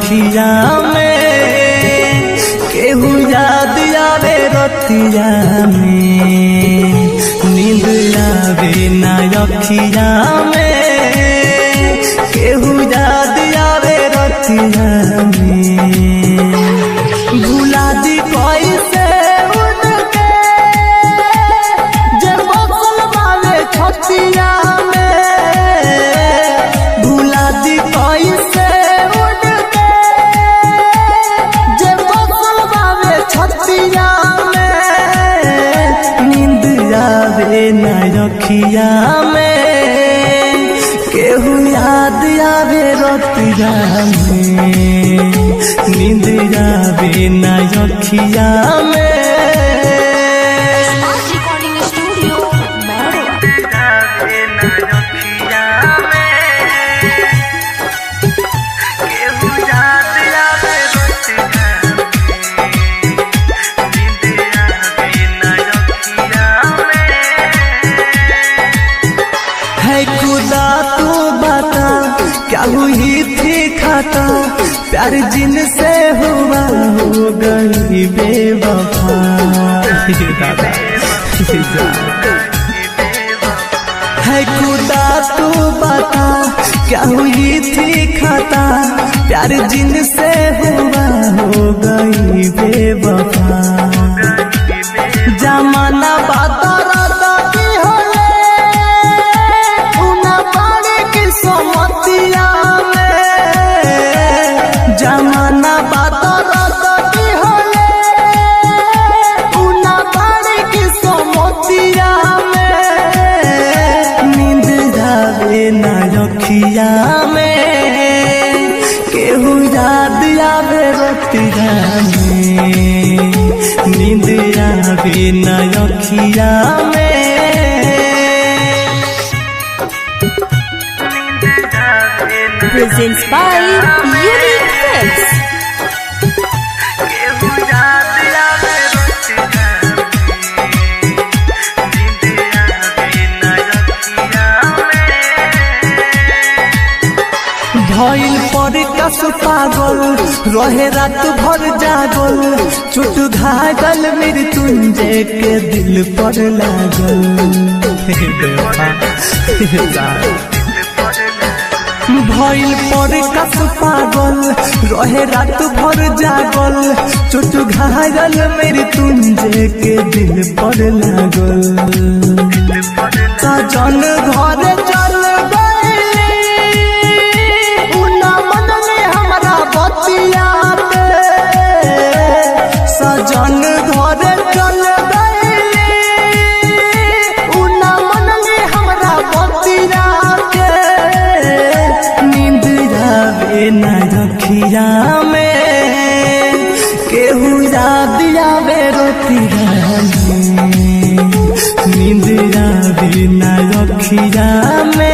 अखिया में केहू याद आवे रतिया में नींद आवे ना अखिया में केहू याद आवे रतिया में भुला दी कैसे उनके जे बसल वाले छतिया अखिया में केहू याद आवे रतिया में नींद आवे ना अखिया में खुदा तू बता क्या हुई थी खाता प्यार जिनसे हुआ हो गई बेवफा है खुदा तू बता क्या हुई थी खाता प्यार जिनसे हुआ हो गई बेवफा जमाना बाता जमाना बाती होले उना बाड़ी की सोमतिया में नींद जावे ना अखिया में केहू याद आवे रतिया में नींद आवे ना अखिया में presents by Unique Films. भइल पर कस पागल रहे रात भर जागल चोट घागल मृत्युंजय के दिल पर लागल भइल पर कस पागल रहे रात भर जागल चोट घायल मृत्युंजय के दिल पर लागल सजन घर चल बतिया सजन घर चल उना मनले हमरा बतिया के नींद आवे ना अखिया में केहू याद आवे रतिया में नींद आवे ना अखिया में।